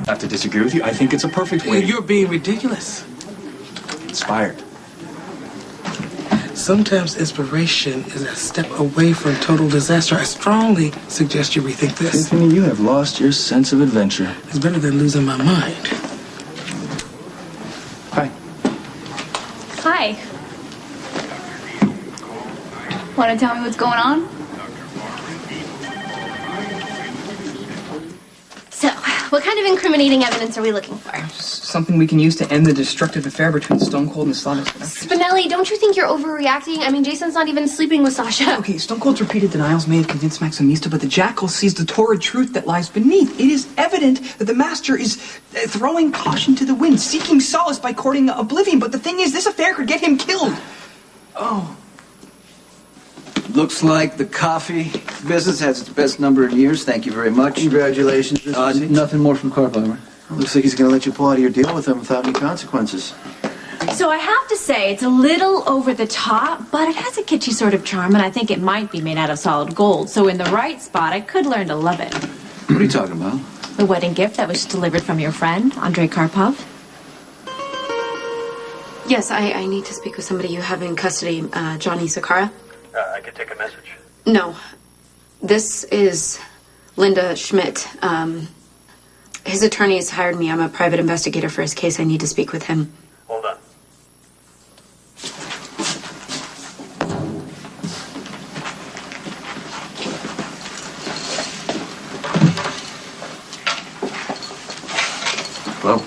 Not to disagree with you, I think it's a perfect way. You're being ridiculous. Inspired. Sometimes inspiration is a step away from total disaster. I strongly suggest you rethink this. Anthony, you have lost your sense of adventure. It's better than losing my mind. Hi. Hi. Want to tell me what's going on? So, what kind of incriminating evidence are we looking for? Something we can use to end the destructive affair between Stone Cold and Slavic. Spinelli, don't you think you're overreacting? I mean, Jason's not even sleeping with Sasha. Okay, Stone Cold's repeated denials may have convinced Maximista, but the Jackal sees the torrid truth that lies beneath. It is evident that the Master is throwing caution to the wind, seeking solace by courting oblivion. But the thing is, this affair could get him killed. Oh. Looks like the coffee business has its best number in years. Thank you very much. Congratulations, Mr. C. Nothing more from Carpenter. Looks like he's going to let you pull out of your deal with him without any consequences. So I have to say, it's a little over the top, but it has a kitschy sort of charm, and I think it might be made out of solid gold. So in the right spot, I could learn to love it. What are you talking about? The wedding gift that was delivered from your friend, Andrei Karpov. Yes, I need to speak with somebody you have in custody, Johnny Sakara. I could take a message. No. This is Linda Schmidt. His attorney has hired me. I'm a private investigator for his case. I need to speak with him. Hold on. Hello?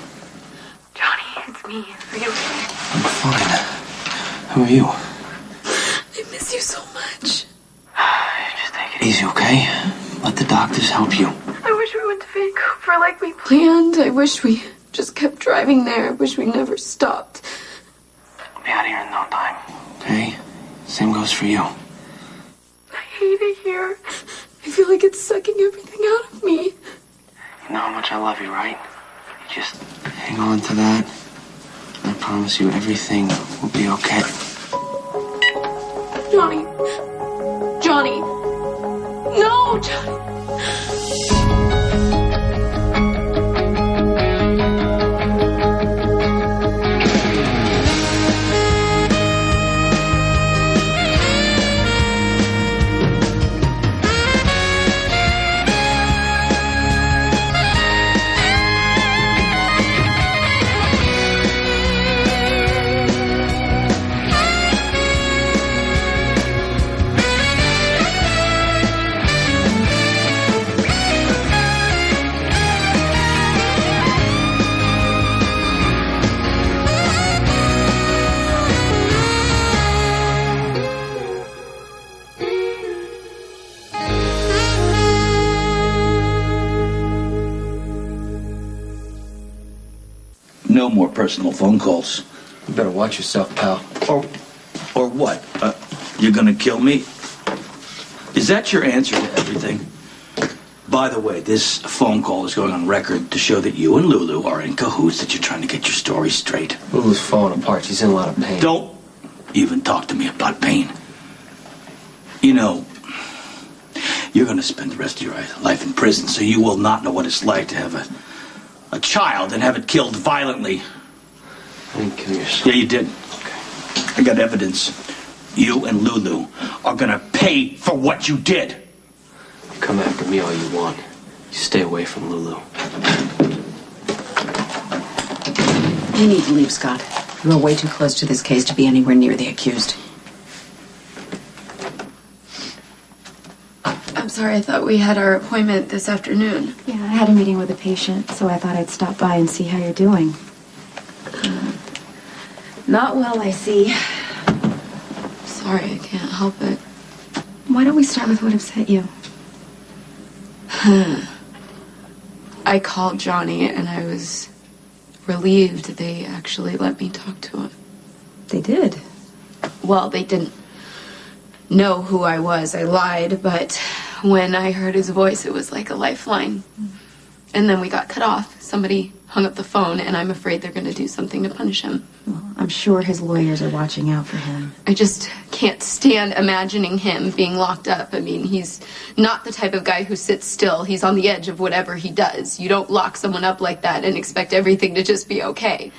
Johnny, it's me. Are you okay? I'm fine. Who are you? I miss you so much. Just take it easy, okay? Let the doctors help you. I wish we went to Vancouver like we planned. I wish we just kept driving there. I wish we never stopped. We'll be out of here in no time, okay? Same goes for you. I hate it here. I feel like it's sucking everything out of me. You know how much I love you, right? You just hang on to that. I promise you everything will be okay. Johnny. Johnny. No, Johnny. No more personal phone calls. You better watch yourself, pal. Or what? You're gonna kill me? Is that your answer to everything? By the way, this phone call is going on record to show that you and Lulu are in cahoots, that you're trying to get your story straight. Lulu's falling apart. She's in a lot of pain. Don't even talk to me about pain. You know, you're gonna spend the rest of your life in prison, so you will not know what it's like to have a child and have it killed violently. I didn't kill your son. Yeah, you did. Okay. I got evidence. You and Lulu are gonna pay for what you did. You come after me all you want. You stay away from Lulu. You need to leave, Scott. You are way too close to this case to be anywhere near the accused. I'm sorry, I thought we had our appointment this afternoon. Yeah, I had a meeting with a patient, so I thought I'd stop by and see how you're doing. Not well, I see. Sorry, I can't help it. Why don't we start with what upset you? I called Johnny and I was relieved they actually let me talk to him. They did? Well, they didn't know who I was. I lied, but when I heard his voice, it was like a lifeline. And then we got cut off. Somebody hung up the phone, and I'm afraid they're going to do something to punish him. Well, I'm sure his lawyers are watching out for him. I just can't stand imagining him being locked up. I mean, he's not the type of guy who sits still. He's on the edge of whatever he does. You don't lock someone up like that and expect everything to just be okay.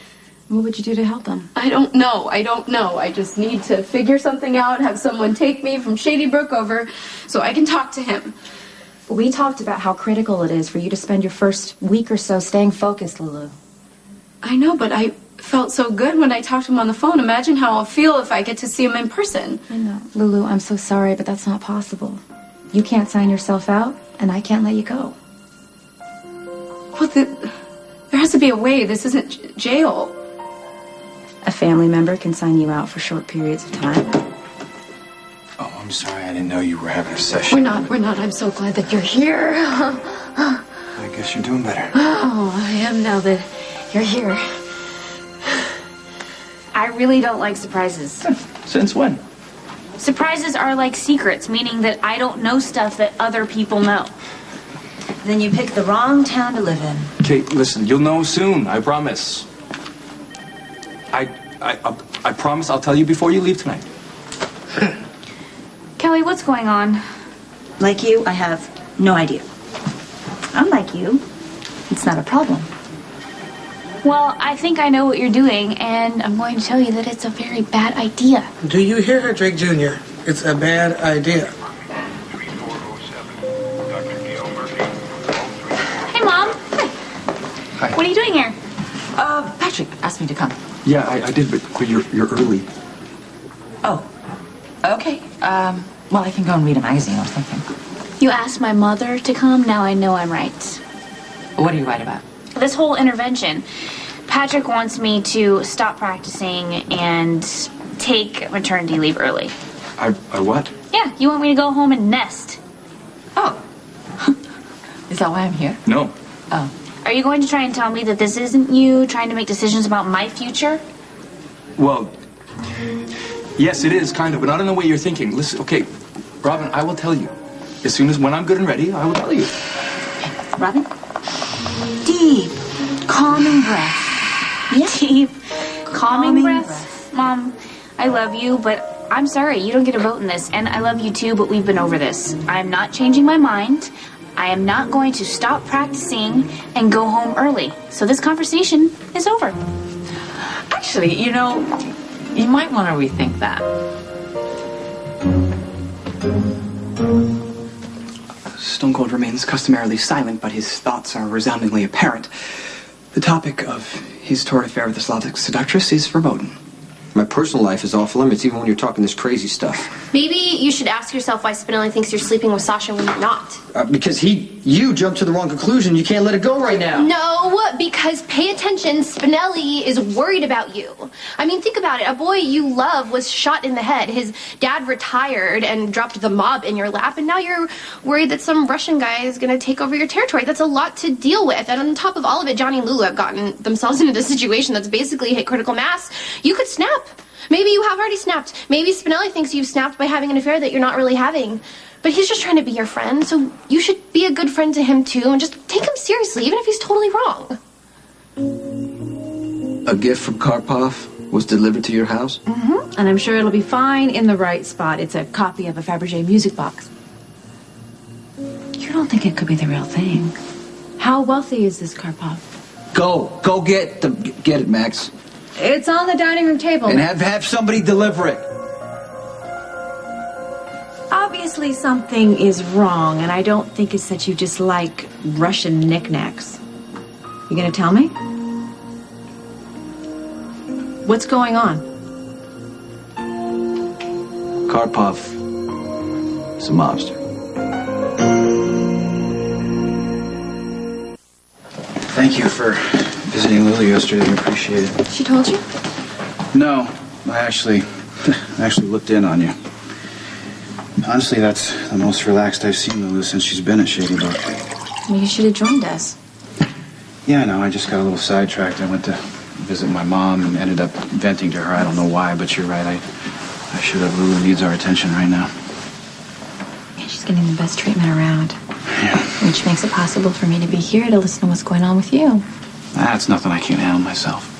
What would you do to help him? I don't know. I just need to figure something out, have someone take me from Shady Brook over so I can talk to him. We talked about how critical it is for you to spend your first week or so staying focused, Lulu. I know, but I felt so good when I talked to him on the phone. Imagine how I'll feel if I get to see him in person. I know. Lulu, I'm so sorry, but that's not possible. You can't sign yourself out, and I can't let you go. Well, there has to be a way. This isn't jail. A family member can sign you out for short periods of time. Oh, I'm sorry. I didn't know you were having a session. We're not. I'm so glad that you're here. I guess you're doing better. Oh, I am now that you're here. I really don't like surprises. Since when? Surprises are like secrets, meaning that I don't know stuff that other people know. Then you picked the wrong town to live in. Kate, listen, you'll know soon. I promise. I promise I'll tell you before you leave tonight. Kelly, what's going on? Like you, I have no idea. Unlike you, it's not a problem. Well, I think I know what you're doing, and I'm going to tell you that it's a very bad idea. Do you hear her, Drake Jr.? It's a bad idea. Hey, Mom. Hi. What are you doing here? Patrick asked me to come. Yeah, I did, but you're early. Oh, okay. Well, I can go and read a magazine or something. You asked my mother to come. Now I know I'm right. What are you right about? This whole intervention. Patrick wants me to stop practicing and take maternity leave early. I what? Yeah, you want me to go home and nest. Oh. Is that why I'm here? No. Oh. Are you going to try and tell me that this isn't you trying to make decisions about my future? Well, yes, it is, kind of, but not in the way you're thinking. Listen, okay, Robin, I will tell you. As soon as when I'm good and ready, I will tell you. Okay. Robin? Deep, calming breath. Yeah. Deep, calming breath. Mom, I love you, but I'm sorry, you don't get a vote in this. And I love you too, but we've been over this. I'm not changing my mind. I am not going to stop practicing and go home early. So this conversation is over. Actually, you know, you might want to rethink that. Stone Cold remains customarily silent, but his thoughts are resoundingly apparent. The topic of his torrid affair with the Slavic seductress is verboten. My personal life is off limits, even when you're talking this crazy stuff. Maybe you should ask yourself why Spinelli thinks you're sleeping with Sasha when you're not. Because you jumped to the wrong conclusion. You can't let it go right now. No, because pay attention, Spinelli is worried about you. I mean, think about it. A boy you love was shot in the head. His dad retired and dropped the mob in your lap, and now you're worried that some Russian guy is going to take over your territory. That's a lot to deal with. And on top of all of it, Johnny and Lulu have gotten themselves into this situation that's basically hit critical mass. You could snap. Maybe you have already snapped. Maybe Spinelli thinks you've snapped by having an affair that you're not really having. But he's just trying to be your friend, so you should be a good friend to him too, and just take him seriously, even if he's totally wrong. A gift from Karpov was delivered to your house? Mm-hmm. And I'm sure it'll be fine in the right spot. It's a copy of a Fabergé music box. You don't think it could be the real thing? How wealthy is this Karpov? Go get it, Max. It's on the dining room table. And have somebody deliver it. Obviously something is wrong, and I don't think it's that you just like Russian knickknacks. You gonna tell me? What's going on? Karpov is a mobster. Thank you for visiting Lily yesterday. I appreciate it. She told you? No, I actually looked in on you. Honestly, that's the most relaxed I've seen Lulu since she's been at Shady Brook. Well, you should have joined us. Yeah, I know. I just got a little sidetracked. I went to visit my mom and ended up venting to her. I don't know why, but you're right. I should have. Lulu needs our attention right now. Yeah, she's getting the best treatment around. Which makes it possible for me to be here to listen to what's going on with you. That's nothing I can't handle myself.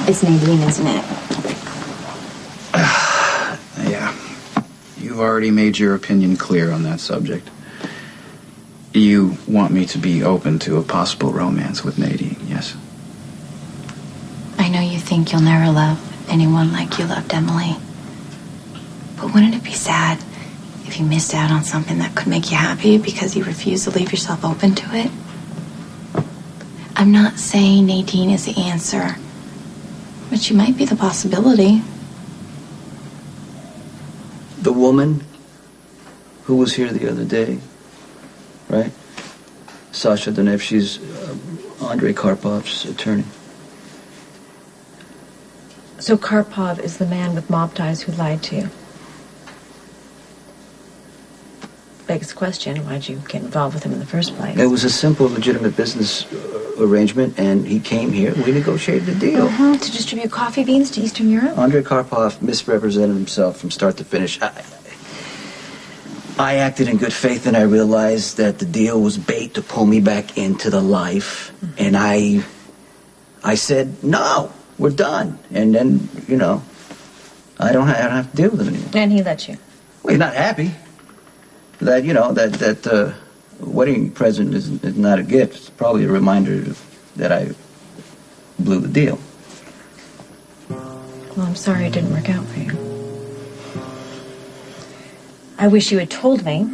It's Nadine, isn't it? Yeah. You've already made your opinion clear on that subject. You want me to be open to a possible romance with Nadine, yes? I know you think you'll never love anyone like you loved Emily. But wouldn't it be sad if you missed out on something that could make you happy because you refuse to leave yourself open to it? I'm not saying Nadine is the answer, but she might be the possibility. The woman who was here the other day, right? Sasha Donev, she's Andrei Karpov's attorney. So Karpov is the man with mob ties who lied to you? Begs the question, why'd you get involved with him in the first place? It was a simple, legitimate business arrangement, and he came here. We negotiated a deal. To distribute coffee beans to Eastern Europe? Andrei Karpov misrepresented himself from start to finish. I acted in good faith, and I realized that the deal was bait to pull me back into the life. And I said, no, we're done. And then, I don't have to deal with him anymore. And he let you? Well, he's not happy. That wedding present is not a gift. It's probably a reminder that I blew the deal. Well, I'm sorry it didn't work out for you. I wish you had told me.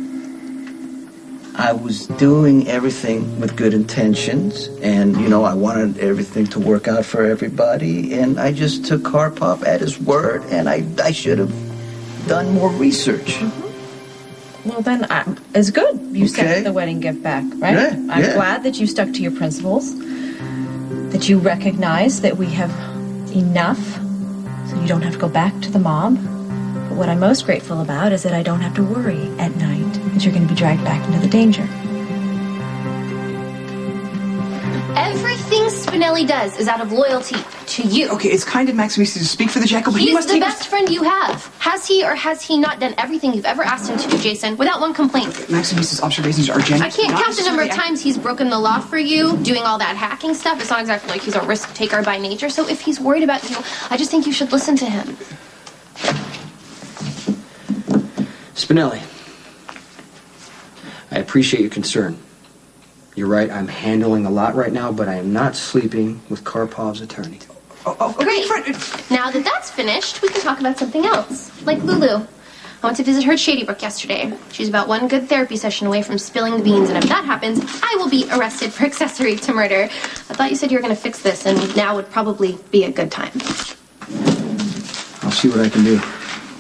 I was doing everything with good intentions, and, I wanted everything to work out for everybody, and I just took Karpov at his word, and I should have done more research. Well, then, it's good. You sent the wedding gift back, right? Yeah, I'm glad that you stuck to your principles, that you recognize that we have enough, so you don't have to go back to the mob. But what I'm most grateful about is that I don't have to worry at night that you're going to be dragged back into the danger. Everything Spinelli does is out of loyalty to you. Okay, it's kind of Maximista to speak for the Jackal, but he must He's the best friend you have. Has he or has he not done everything you've ever asked him to do, Jason, without one complaint? Maximista's observations are genuine. I can't count the number of times he's broken the law for you, doing all that hacking stuff. It's not exactly like he's a risk taker by nature. So if he's worried about you, I just think you should listen to him. Spinelli, I appreciate your concern. You're right, I'm handling a lot right now, but I am not sleeping with Karpov's attorney. Great. Now that that's finished, we can talk about something else. Like Lulu. I went to visit her at Shady Brook yesterday. She's about one good therapy session away from spilling the beans, and if that happens, I will be arrested for accessory to murder. I thought you said you were going to fix this, and now would probably be a good time. I'll see what I can do.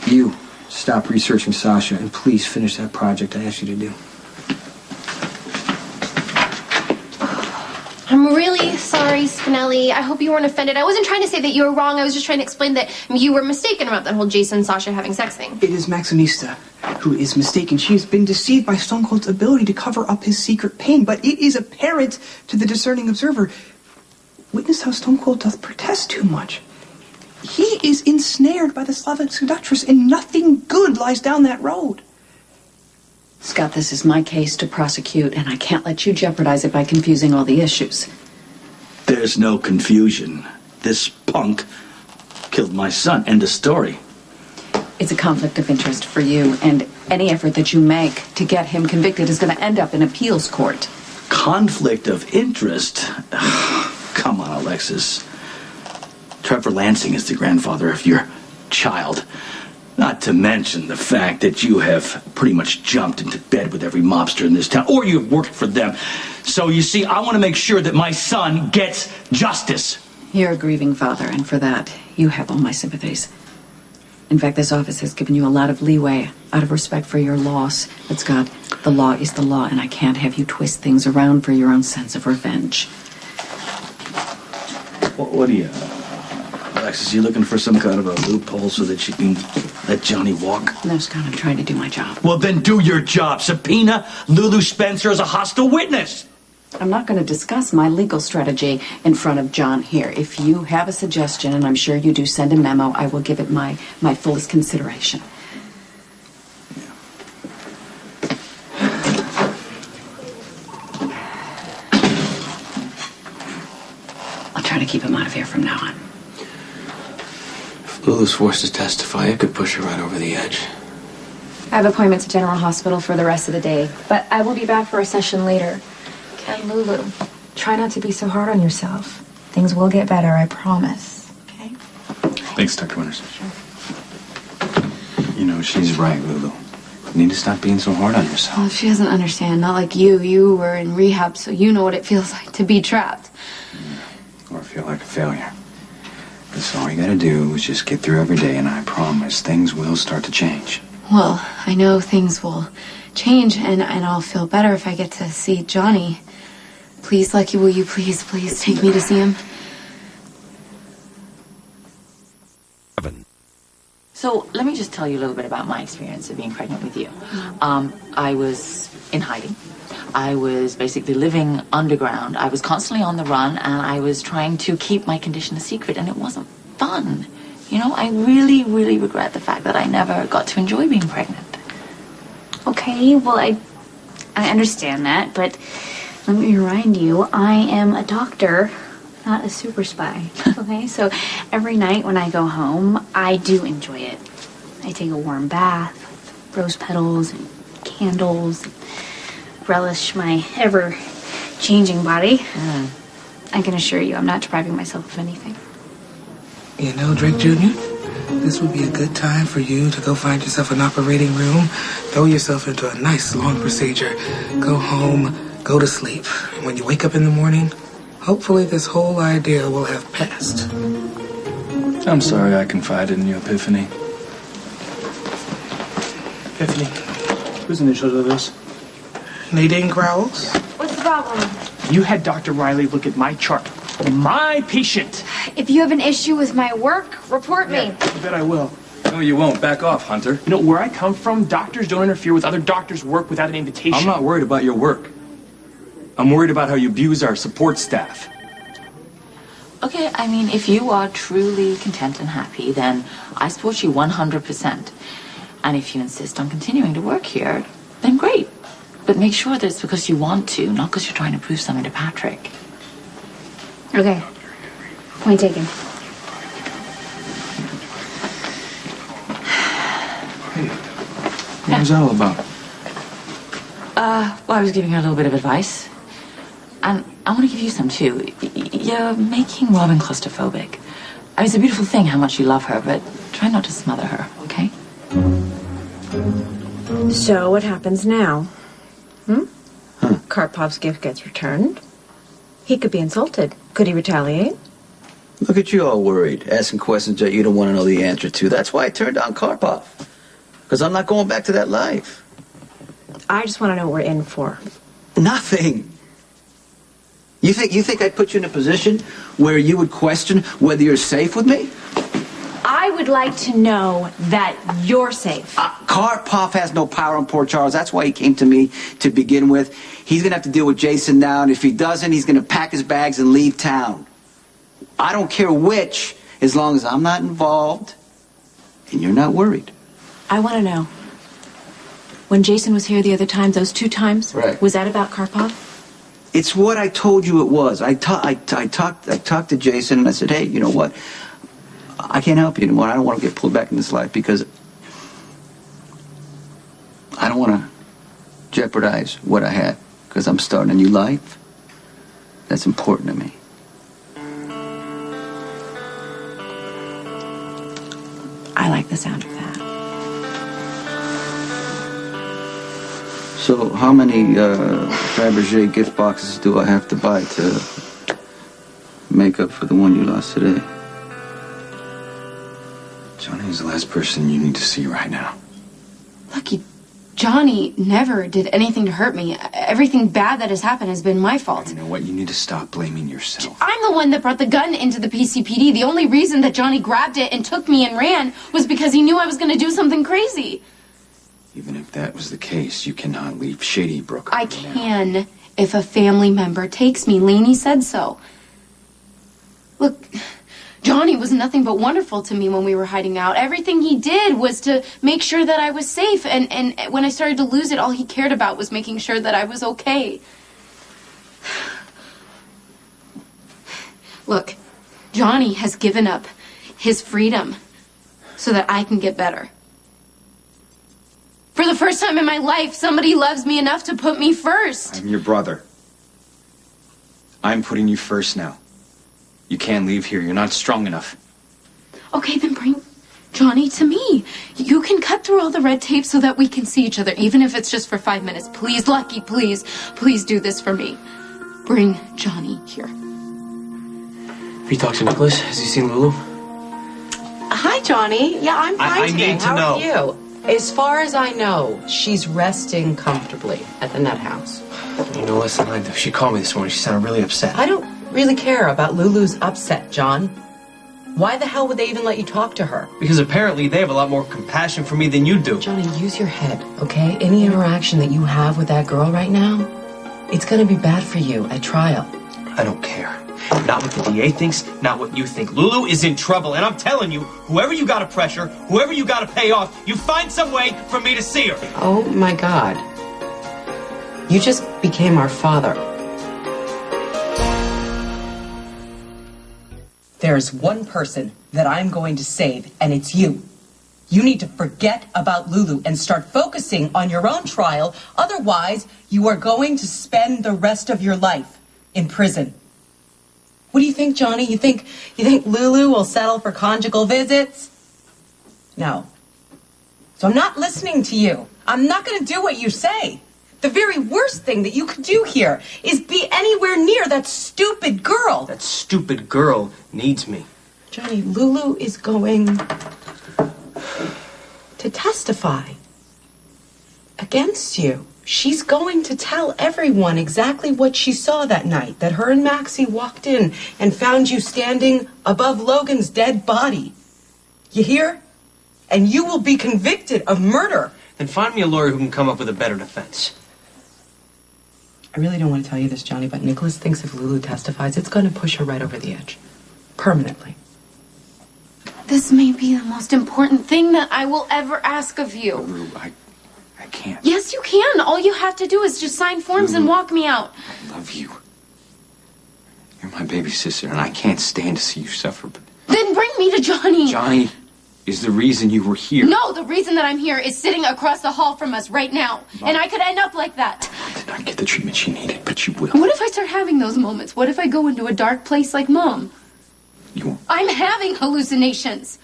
You, stop researching Sasha, and please finish that project I asked you to do. I'm really sorry, Spinelli. I hope you weren't offended. I wasn't trying to say that you were wrong. I was just trying to explain that you were mistaken about that whole Jason and Sasha having sex thing. It is Maximista who is mistaken. She has been deceived by Stone Cold's ability to cover up his secret pain, but it is apparent to the discerning observer. Witness how Stone Cold doth protest too much. He is ensnared by the Slavic seductress, and nothing good lies down that road. Scott, this is my case to prosecute, and I can't let you jeopardize it by confusing all the issues. There's no confusion. This punk killed my son. End of story. It's a conflict of interest for you, and any effort that you make to get him convicted is going to end up in appeals court. Conflict of interest? Come on, Alexis. Trevor Lansing is the grandfather of your child. Not to mention the fact that you have pretty much jumped into bed with every mobster in this town, or you've worked for them. So, you see, I want to make sure that my son gets justice. You're a grieving father, and for that, you have all my sympathies. In fact, this office has given you a lot of leeway out of respect for your loss. But, Scott, the law is the law, and I can't have you twist things around for your own sense of revenge. What are you... Alexis, you looking for some kind of a loophole so that you can let Johnny walk? No, Scott, I'm trying to do my job. Well, then do your job. Subpoena Lulu Spencer as a hostile witness. I'm not going to discuss my legal strategy in front of John here. If you have a suggestion, and I'm sure you do, send a memo. I will give it my fullest consideration. try to keep him out of here from now on. If Lulu's forced to testify, it could push her right over the edge. I have appointments at General Hospital for the rest of the day, but I will be back for a session later. And Lulu, try not to be so hard on yourself. Things will get better, I promise. Okay? Thanks, Dr. Winters. Sure. You know, she's right, Lulu. You need to stop being so hard on yourself. Well, she doesn't understand. Not like you. You were in rehab, so you know what it feels like to be trapped. Or feel like a failure. That's all you gotta do is just get through every day, and I promise things will start to change. Well, I know things will change, and I'll feel better if I get to see Johnny. Please, Lucky, will you please take me to see him? So let me just tell you a little bit about my experience of being pregnant with you. I was in hiding. I was basically living underground. I was constantly on the run, and I was trying to keep my condition a secret, and it wasn't fun. You know, I really, really regret the fact that I never got to enjoy being pregnant. Okay, well, I understand that, but let me remind you, I am a doctor, not a super spy. Okay, so every night when I go home, I do enjoy it. I take a warm bath with rose petals and candles, and relish my ever-changing body. I can assure you I'm not depriving myself of anything. You know, Drake Jr., this would be a good time for you to go find yourself an operating room, throw yourself into a nice long procedure, go home, go to sleep. And when you wake up in the morning, hopefully this whole idea will have passed. I'm sorry I confided in you, Epiphany. Epiphany, whose initials are those? Nadine Growls? What's the problem? You had Dr. Riley look at my chart. My patient. If you have an issue with my work, report me. I bet I will. No, you won't. Back off, Hunter. You know, where I come from, doctors don't interfere with other doctors' work without an invitation. I'm not worried about your work. I'm worried about how you abuse our support staff. Okay, I mean, if you are truly content and happy, then I support you 100%. And if you insist on continuing to work here, then great. But make sure that it's because you want to, not because you're trying to prove something to Patrick. Okay, point taken. What was that all about? Well, I was giving her a little bit of advice. And I want to give you some, too. You're making Robin claustrophobic. I mean, it's a beautiful thing how much you love her, but try not to smother her, okay? So, what happens now? Karpov's gift gets returned. He could be insulted. Could he retaliate? Look at you all worried, asking questions that you don't want to know the answer to. That's why I turned down Karpov. Because I'm not going back to that life. I just want to know what we're in for. Nothing. You think I'd put you in a position where you would question whether you're safe with me? I would like to know that you're safe. Karpov has no power on Port Charles. That's why he came to me to begin with. He's going to have to deal with Jason now, and if he doesn't, he's going to pack his bags and leave town. I don't care which, as long as I'm not involved and you're not worried. I want to know. When Jason was here the other time, those 2 times, right. Was that about Karpov? It's what I told you it was. I talked to Jason, and I said, hey, you know what? I can't help you anymore. I don't want to get pulled back in this life because I don't want to jeopardize what I had because I'm starting a new life. That's important to me. I like the sound of that. So how many Fabergé gift boxes do I have to buy to make up for the one you lost today? Johnny is the last person you need to see right now. Lucky, Johnny never did anything to hurt me. Everything bad that has happened has been my fault. You know what? You need to stop blaming yourself. I'm the one that brought the gun into the PCPD. The only reason that Johnny grabbed it and took me and ran was because he knew I was going to do something crazy. Even if that was the case, you cannot leave Shady Brook. I can if a family member takes me. Lainey said so. Look, Johnny was nothing but wonderful to me when we were hiding out. Everything he did was to make sure that I was safe. And when I started to lose it, all he cared about was making sure that I was okay. Look, Johnny has given up his freedom so that I can get better. For the first time in my life, somebody loves me enough to put me first. I'm your brother. I'm putting you first now. You can't leave here. You're not strong enough. Okay, then bring Johnny to me. You can cut through all the red tape so that we can see each other, even if it's just for 5 minutes. Please, Lucky, please, please do this for me. Bring Johnny here. Have you talked to Nicholas? Has he seen Lulu? Hi, Johnny. Yeah, I'm fine I today. need to How know. are you? As far as I know, she's resting comfortably at the nut house. You know, listen, she called me this morning. She sounded really upset. I don't really care about Lulu's upset, John. Why the hell would they even let you talk to her? Because apparently they have a lot more compassion for me than you do. Johnny, use your head, okay? Any interaction that you have with that girl right now, it's gonna be bad for you at trial. I don't care. Not what the DA thinks, not what you think. Lulu is in trouble, and I'm telling you, whoever you gotta pressure, whoever you gotta pay off, you find some way for me to see her. Oh my God. You just became our father. There's one person that I'm going to save, and it's you. You need to forget about Lulu and start focusing on your own trial. Otherwise, you are going to spend the rest of your life in prison. What do you think, Johnny? You think Lulu will settle for conjugal visits? No. So I'm not listening to you. I'm not going to do what you say. The very worst thing that you could do here is be anywhere near that stupid girl. That stupid girl needs me. Johnny, Lulu is going to testify against you. She's going to tell everyone exactly what she saw that night, that her and Maxie walked in and found you standing above Logan's dead body. You hear? And you will be convicted of murder. Then find me a lawyer who can come up with a better defense. I really don't want to tell you this, Johnny, but Nicholas thinks if Lulu testifies, it's going to push her right over the edge. Permanently. This may be the most important thing that I will ever ask of you. Lulu, I can't. Yes, you can. All you have to do is just sign forms and walk me out. I love you. You're my baby sister, and I can't stand to see you suffer, but Then bring me to Johnny. Johnny is the reason you were here. No, the reason that I'm here is sitting across the hall from us right now. And I could end up like that. I did not get the treatment she needed, but you will. What if I start having those moments? What if I go into a dark place like Mom? You won't. I'm having hallucinations.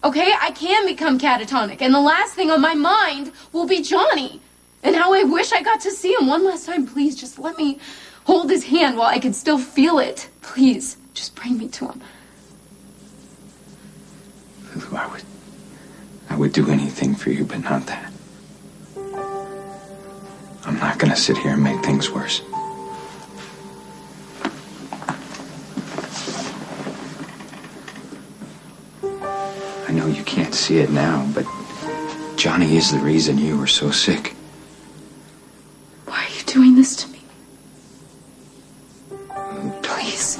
Okay? I can become catatonic. And the last thing on my mind will be Johnny. And how I wish I got to see him one last time. Please, just let me hold his hand while I can still feel it. Please, just bring me to him. Lulu, I would do anything for you, but not that. I'm not gonna sit here and make things worse. I know you can't see it now, but Johnny is the reason you were so sick. Why are you doing this to me? Please.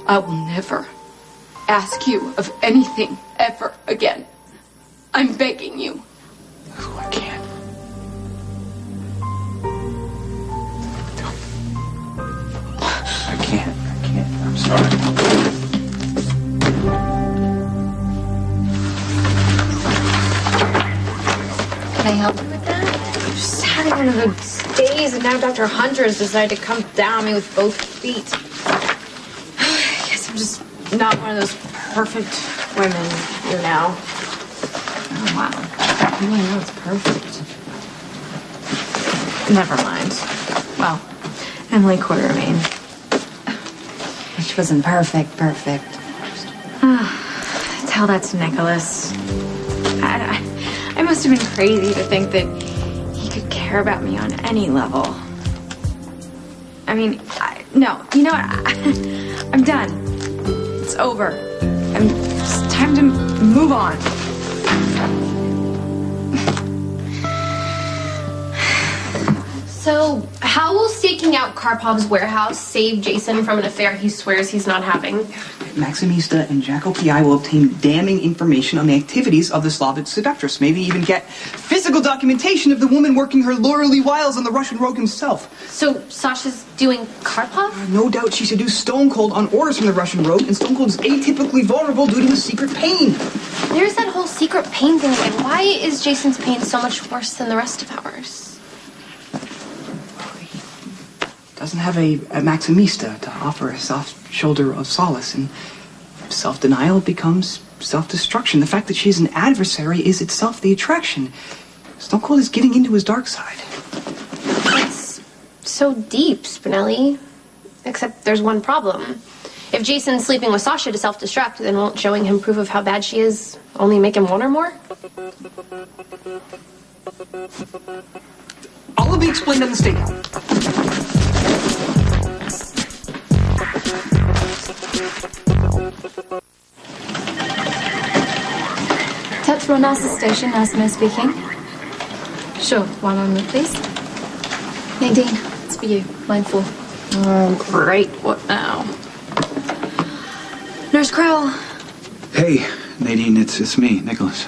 I will never ask you of anything ever again. I'm begging you. Lulu, I can't. I can't. I'm sorry. Can I help you with that? I'm just having one of those days, and now Dr. Hunter has decided to come down on me with both feet. I guess I'm just not one of those perfect women, you know. Oh, wow. You really know it's perfect. Never mind. Well, Emily Quartermain. Which wasn't perfect. Tell that to Nicholas. I must have been crazy to think that he could care about me on any level. I mean, no. You know what? I'm done. It's over. It's time to move on. So, How will staking out Karpov's warehouse save Jason from an affair he swears he's not having? Maximista and Jackal PI will obtain damning information on the activities of the Slavic seductress. Maybe even get physical documentation of the woman working her lawyerly wiles on the Russian rogue himself. So Sasha's doing Karpov? No doubt she seduced Stone Cold on orders from the Russian rogue, and Stone Cold is atypically vulnerable due to his secret pain. There's that whole secret pain thing again. Why is Jason's pain so much worse than the rest of ours? Doesn't have a Maximista to offer a soft shoulder of solace, and self-denial becomes self-destruction. The fact that she's an adversary is itself the attraction. Stone Cold is getting into his dark side. It's so deep, Spinelli. Except there's one problem. If Jason's sleeping with Sasha to self-destruct, then won't showing him proof of how bad she is only make him want her more? All will be explained on the stakeout. Tetra NASA station, Asma speaking. Sure, one moment, please. Nadine, it's for you, line 4. Oh, great. What now? Nurse Crowell. Hey, Nadine, it's me, Nicholas.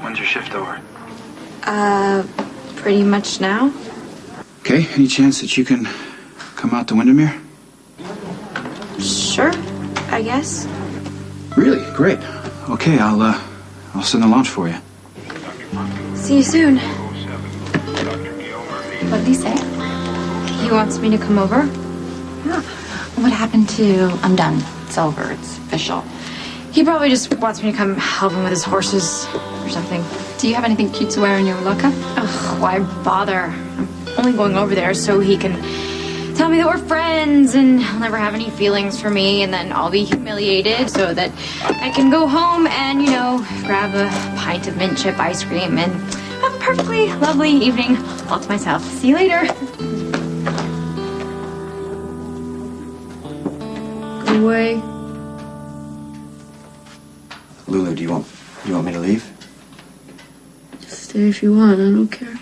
When's your shift over? Pretty much now. Okay, any chance that you can come out to Windermere? Sure, I guess. Really? Great. Okay, I'll send the launch for you. See you soon. What did he say? He wants me to come over? Yeah. What happened to I'm done? It's over. It's official. He probably just wants me to come help him with his horses or something. Do you have anything cute to wear in your locker? Ugh, why bother? I'm only going over there so he can tell me that we're friends and he'll never have any feelings for me, and then I'll be humiliated so that I can go home and, grab a pint of mint chip ice cream and have a perfectly lovely evening all to myself. See you later. Go away. Lulu, do you want me to leave? Stay if you want, I don't care.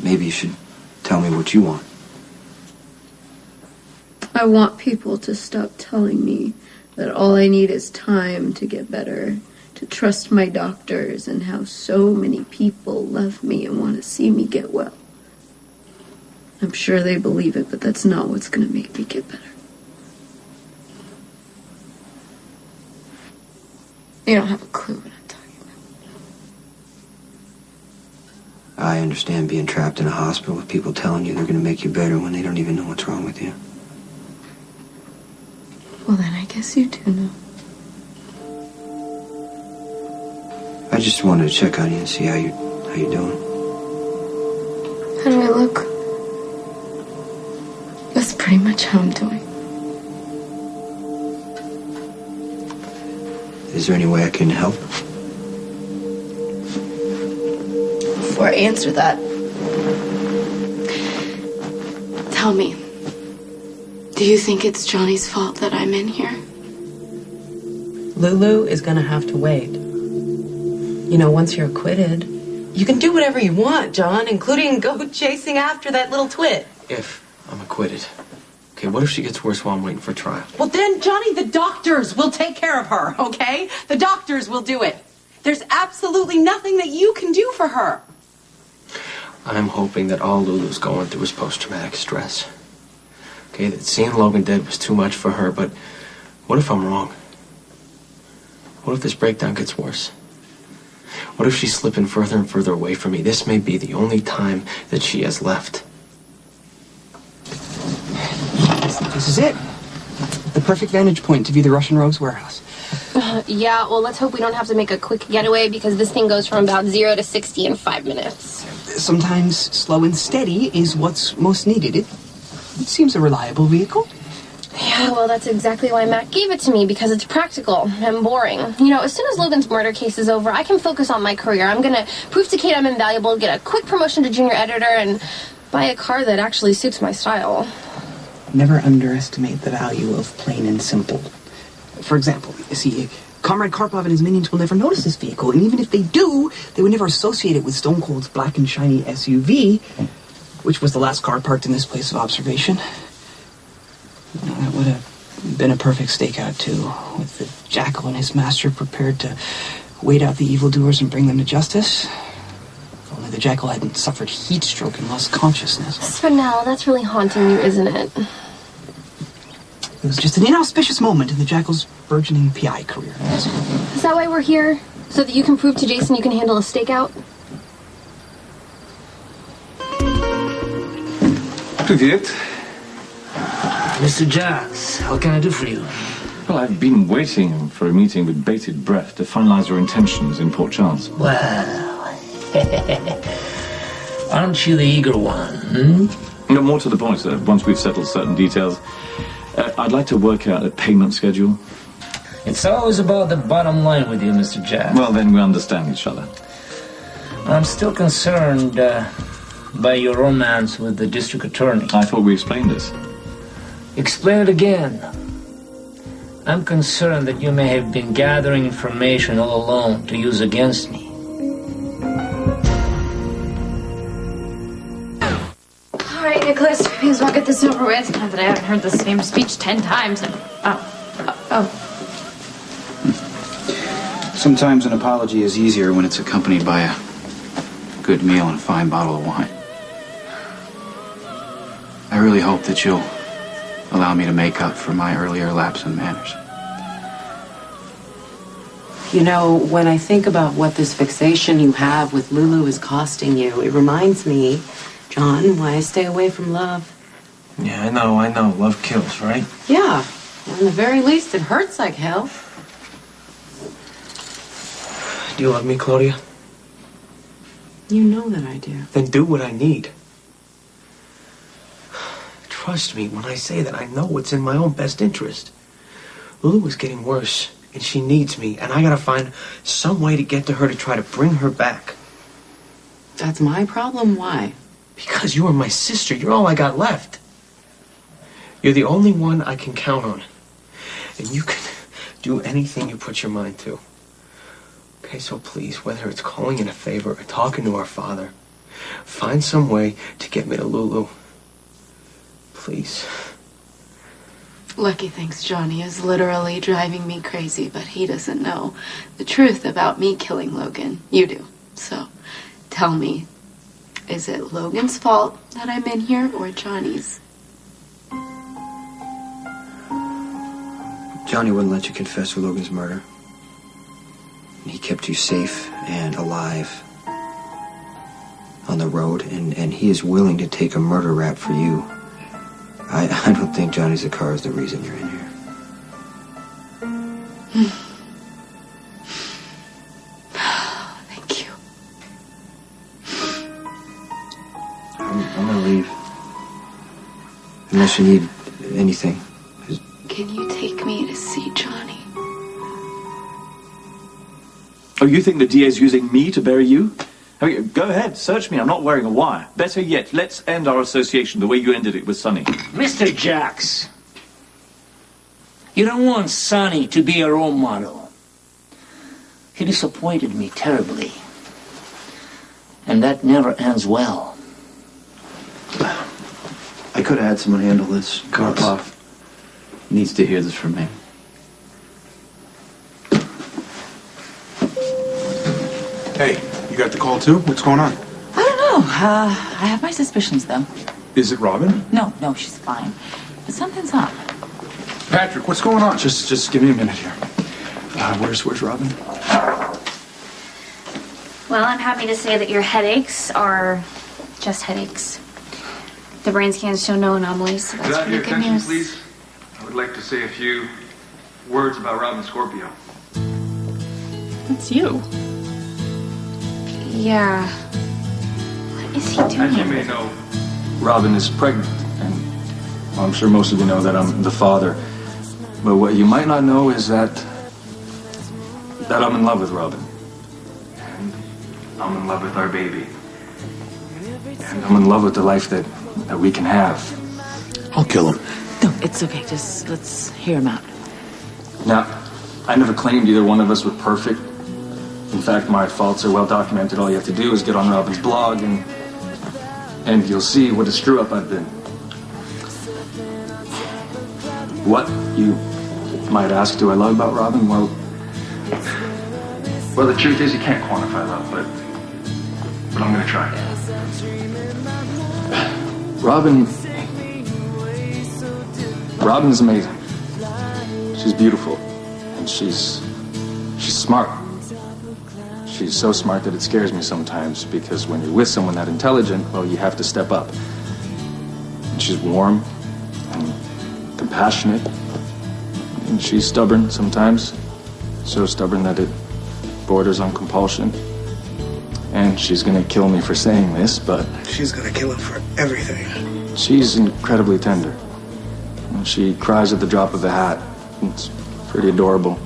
Maybe you should tell me what you want. I want people to stop telling me that all I need is time to get better, to trust my doctors, and how so many people love me and want to see me get well. I'm sure they believe it, but that's not what's going to make me get better. You don't have a clue what I'm talking about. I understand being trapped in a hospital with people telling you they're going to make you better when they don't even know what's wrong with you. Well, then I guess you do know. I just wanted to check on you and see how you doing. How do I look? That's pretty much how I'm doing. Is there any way I can help? Before I answer that, tell me, do you think it's Johnny's fault that I'm in here? Lulu is gonna have to wait. Once you're acquitted, you can do whatever you want, John, including go chasing after that little twit. If I'm acquitted. Okay, what if she gets worse while I'm waiting for trial? Well, then, Johnny, the doctors will take care of her, okay? The doctors will do it. There's absolutely nothing that you can do for her. I'm hoping that all Lulu's going through is post-traumatic stress. Okay, that seeing Logan dead was too much for her, but what if I'm wrong? What if this breakdown gets worse? What if she's slipping further and further away from me? This may be the only time that she has left. This is it. The perfect vantage point to view the Russian rogue's warehouse. Yeah, well, let's hope we don't have to make a quick getaway because this thing goes from about 0 to 60 in 5 minutes. Sometimes slow and steady is what's most needed. It seems a reliable vehicle. Yeah, well, that's exactly why Matt gave it to me, because it's practical and boring. As soon as Logan's murder case is over, I can focus on my career. I'm gonna prove to Kate I'm invaluable, get a quick promotion to junior editor, and buy a car that actually suits my style. Never underestimate the value of plain and simple. For example, you see, Comrade Karpov and his minions will never notice this vehicle, and even if they do, they would never associate it with Stone Cold's black and shiny SUV, which was the last car parked in this place of observation. That would have been a perfect stakeout, too, with the Jackal and his master prepared to wait out the evildoers and bring them to justice. If only the Jackal hadn't suffered heat stroke and lost consciousness. Spinell, that's really haunting you, isn't it? It was just an inauspicious moment in the Jackal's burgeoning PI career. Is that why we're here? So that you can prove to Jason you can handle a stakeout? Привет. Mr. Jacks, what can I do for you? Well, I've been waiting for a meeting with bated breath to finalize your intentions in Port Charles. Well, aren't you the eager one, hmm? No, more to the point, sir. Once we've settled certain details, I'd like to work out a payment schedule. It's always about the bottom line with you, Mr. Jacks. Well, then we understand each other. I'm still concerned by your romance with the district attorney. I thought we explained this. Explain it again. I'm concerned that you may have been gathering information all alone to use against me. All right, Nicholas, please well get this over with. Now that I haven't heard the same speech 10 times. Sometimes an apology is easier when it's accompanied by a good meal and a fine bottle of wine. I really hope that you'll allow me to make up for my earlier lapse in manners. You know, when I think about what this fixation you have with Lulu is costing you, it reminds me, John, why I stay away from love. Yeah, I know. Love kills, right? Yeah, at the very least, it hurts like hell. Do you love me, Claudia? You know that I do. Then do what I need. Trust me when I say that I know what's in my own best interest. Lulu is getting worse, and she needs me, and I gotta find some way to get to her to try to bring her back. That's my problem? Why? Because you are my sister. You're all I got left. You're the only one I can count on. And you can do anything you put your mind to. Okay, so please, whether it's calling in a favor or talking to our father, find some way to get me to Lulu. Please. Lucky thinks Johnny is literally driving me crazy, but he doesn't know the truth about me killing Logan. You do. So, tell me, is it Logan's fault that I'm in here or Johnny's? Johnny wouldn't let you confess to Logan's murder. He kept you safe and alive on the road, and he is willing to take a murder rap for you. I don't think Johnny Zakar is the reason you're in here. Thank you. I'm gonna leave. Unless you need anything. Can you take me to see Johnny? Oh, you think the DA's using me to bury you? I mean, go ahead, search me. I'm not wearing a wire. Better yet, let's end our association the way you ended it with Sonny. Mr. Jacks, you don't want Sonny to be a role model. He disappointed me terribly. And that never ends well. I could have had someone handle this. Karpov needs to hear this from me. Hey, you got the call too? What's going on? I don't know. I have my suspicions, though. Is it Robin? No, she's fine. But something's up. Patrick, what's going on? Just give me a minute here. Where's Robin? Well, I'm happy to say that your headaches are just headaches. The brain scans show no anomalies, so that's pretty good news. Please? I would like to say a few words about Robin Scorpio. That's you. Yeah. What is he doing? As you may know, Robin is pregnant, and I'm sure most of you know that I'm the father. But what you might not know is that I'm in love with Robin. And I'm in love with our baby. And I'm in love with the life that we can have. I'll kill him. No, it's okay. Just let's hear him out. Now, I never claimed either one of us were perfect. In fact, my faults are well documented. All you have to do is get on Robin's blog and you'll see what a screw-up I've been. What, you might ask, do I love about Robin? Well, the truth is you can't quantify love, but I'm gonna try. Robin's amazing. She's beautiful, and she's smart. She's so smart that it scares me sometimes, because when you're with someone that intelligent, well, you have to step up. And she's warm and compassionate, and she's stubborn sometimes, so stubborn that it borders on compulsion. And she's gonna kill me for saying this, but She's gonna kill him for everything. she's incredibly tender. And she cries at the drop of a hat. It's pretty adorable,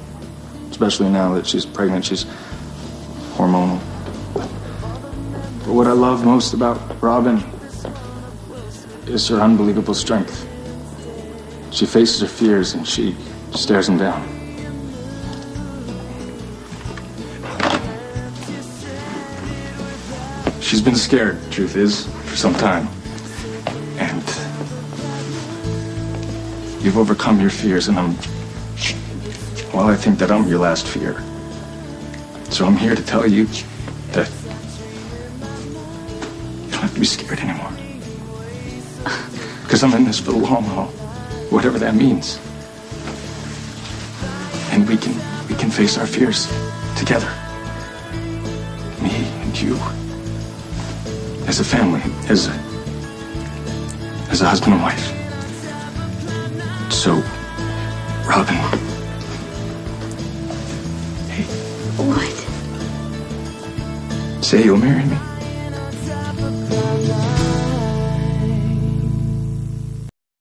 especially now that she's pregnant. She's hormonal. But what I love most about Robin is her unbelievable strength. She faces her fears and she stares them down. She's been scared, truth is, for some time. And you've overcome your fears, and I think that I'm your last fear. So I'm here to tell you that you don't have to be scared anymore. Because I'm in this for the long haul, whatever that means. And we can face our fears together. Me and you. As a family, as a husband and wife. So, Robin. Hey. What? Say you'll marry me.